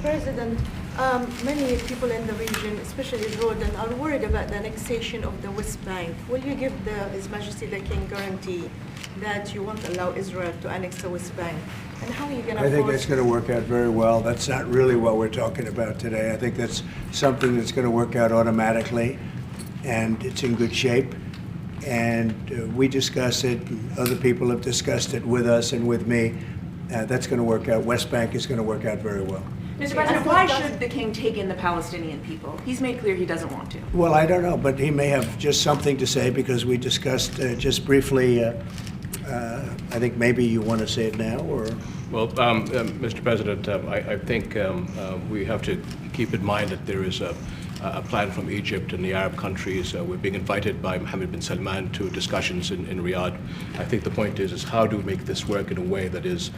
Mr. President, many people in the region, especially Jordan, are worried about the annexation of the West Bank. Will you give His Majesty the King guarantee that you won't allow Israel to annex the West Bank? And how are you going to I think that's going to work out very well. That's not really what we're talking about today. I think that's something that's going to work out automatically, and it's in good shape. And we discuss it, and other people have discussed it with us and with me. That's going to work out. West Bank is going to work out very well. Mr. President, why should the king take in the Palestinian people? He's made clear he doesn't want to. Well, I don't know, but he may have just something to say because we discussed just briefly. I think maybe you want to say it now, or? Well, Mr. President, I think we have to keep in mind that there is a plan from Egypt and the Arab countries. We're being invited by Mohammed bin Salman to discussions in Riyadh. I think the point is how do we make this work in a way that is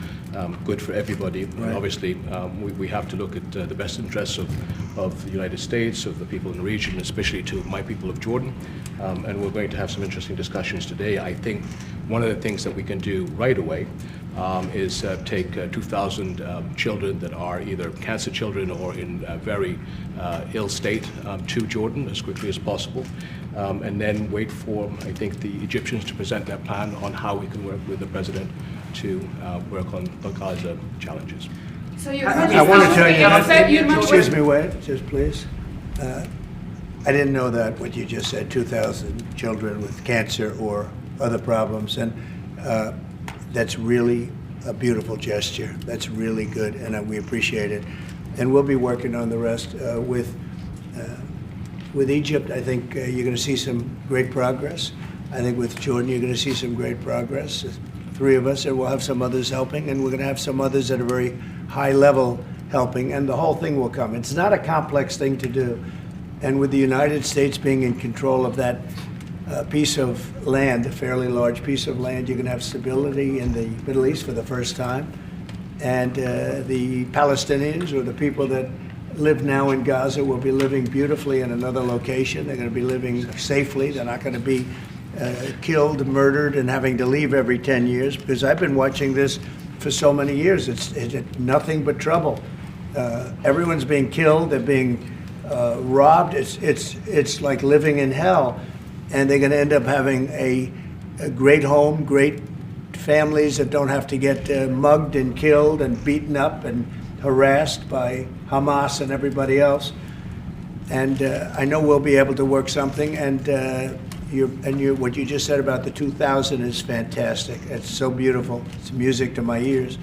good for everybody? Right. And obviously, we have to look at the best interests of the United States, of the people in the region, especially to my people of Jordan. And we're going to have some interesting discussions today. I think one of the things that we can do right away is take 2,000 children that are either cancer children or in a very ill state to Jordan as quickly as possible, and then wait for, I think, the Egyptians to present their plan on how we can work with the president to work on the Gaza challenges. So I want to tell you, excuse me, wait, just please. I didn't know that, what you just said, 2,000 children with cancer or other problems, and that's really a beautiful gesture. That's really good, and we appreciate it. And we'll be working on the rest with Egypt. I think you're going to see some great progress. I think with Jordan, you're going to see some great progress. 3 of us, and we'll have some others helping, and we're going to have some others at a very high level helping, and the whole thing will come. It's not a complex thing to do. And with the United States being in control of that piece of land, a fairly large piece of land, you're going to have stability in the Middle East for the first time. And the Palestinians, or the people that live now in Gaza, will be living beautifully in another location. They're going to be living safely. They're not going to be killed, murdered, and having to leave every 10 years, because I've been watching this for so many years. It's nothing but trouble. Everyone's being killed. They're being robbed. It's like living in hell. And they're going to end up having a great home, great families that don't have to get mugged and killed and beaten up and harassed by Hamas and everybody else. And I know we'll be able to work something. And what you just said about the 2,000 is fantastic. It's so beautiful. It's music to my ears.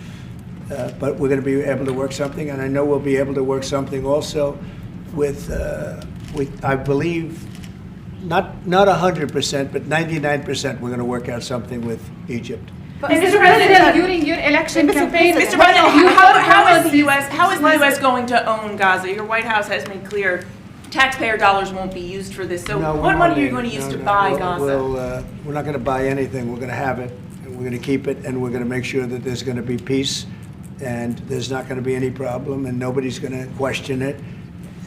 But we're going to be able to work something, and I know we'll be able to work something also with I believe, not 100%, but 99%. We're going to work out something with Egypt. But Mr. President, during your election campaign, Mr. President, how is the U.S. going to own Gaza? Your White House has made clear taxpayer dollars won't be used for this. So what money are you going to use to buy Gaza? We're not going to buy anything. We're going to have it, and we're going to keep it, and we're going to make sure that there's going to be peace, and there's not going to be any problem, and nobody's going to question it.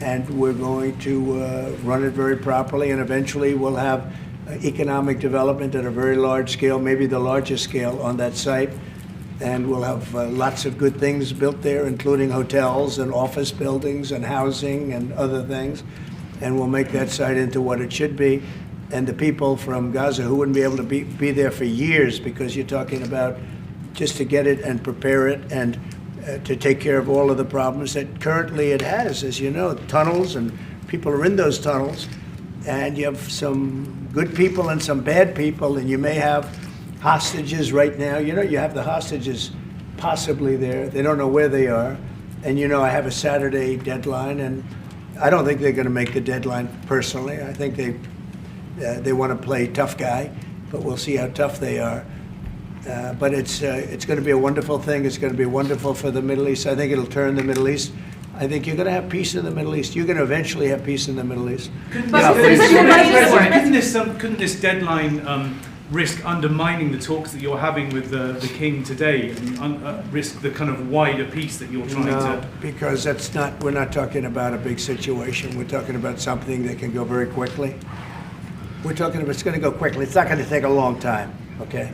And we're going to run it very properly, and eventually we'll have economic development at a very large scale, maybe the largest scale on that site. And we'll have lots of good things built there, including hotels and office buildings and housing and other things. And we'll make that site into what it should be. And the people from Gaza who wouldn't be able to be there for years, because you're talking about just to get it and prepare it and to take care of all of the problems that currently it has. As you know, tunnels, and people are in those tunnels, and you have some good people and some bad people, and you may have hostages right now. You know, you have the hostages possibly there. They don't know where they are. And you know, I have a Saturday deadline, and I don't think they're going to make the deadline personally. I think they want to play tough guy, but we'll see how tough they are. But it's going to be a wonderful thing. It's going to be wonderful for the Middle East. I think it'll turn the Middle East. I think you're going to have peace in the Middle East. You're going to eventually have peace in the Middle East. Couldn't this deadline risk undermining the talks that you're having with the King today, and risk the kind of wider peace that you're trying to? Because we're not talking about a big situation. We're talking about something that can go very quickly. We're talking about it's going to go quickly. It's not going to take a long time, okay?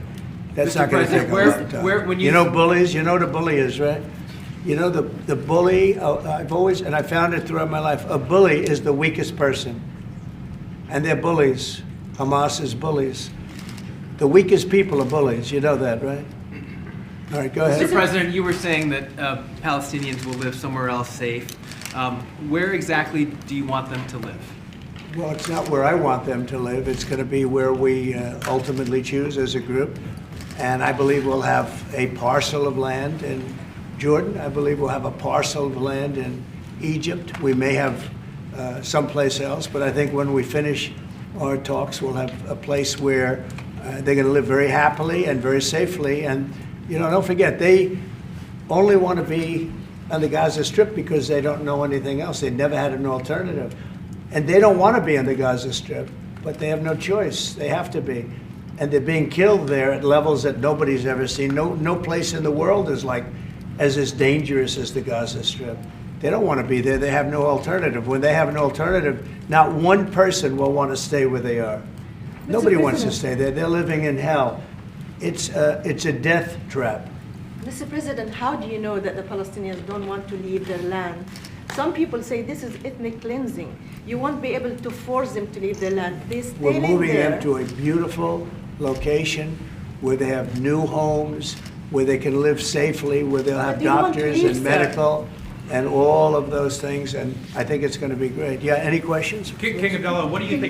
That's not going to take a long time. You know bullies? You know what a bully is, right? You know, the bully, I've always, and I found it throughout my life, a bully is the weakest person. And they're bullies. Hamas is bullies. The weakest people are bullies. You know that, right? All right, go ahead. Mr. President, you were saying that Palestinians will live somewhere else safe. Where exactly do you want them to live? Well, it's not where I want them to live. It's going to be where we ultimately choose as a group. And I believe we'll have a parcel of land in Jordan. I believe we'll have a parcel of land in Egypt. We may have someplace else, but I think when we finish our talks, we'll have a place where they're going to live very happily and very safely. And, you know, don't forget, they only want to be on the Gaza Strip because they don't know anything else. They never had an alternative. And they don't want to be on the Gaza Strip, but they have no choice. They have to be. And they're being killed there at levels that nobody's ever seen. No place in the world is like as dangerous as the Gaza Strip. They don't want to be there. They have no alternative. When they have an alternative, not one person will want to stay where they are. Nobody wants to stay there. They're living in hell. It's a death trap. Mr. President, how do you know that the Palestinians don't want to leave their land? Some people say this is ethnic cleansing. You won't be able to force them to leave their land. They stay We're moving there. them to a beautiful location where they have new homes, where they can live safely, where they'll have But they want to doctors leave, and sir. medical and all of those things. And I think it's going to be great. Yeah, any questions? King Abdullah, what do you think?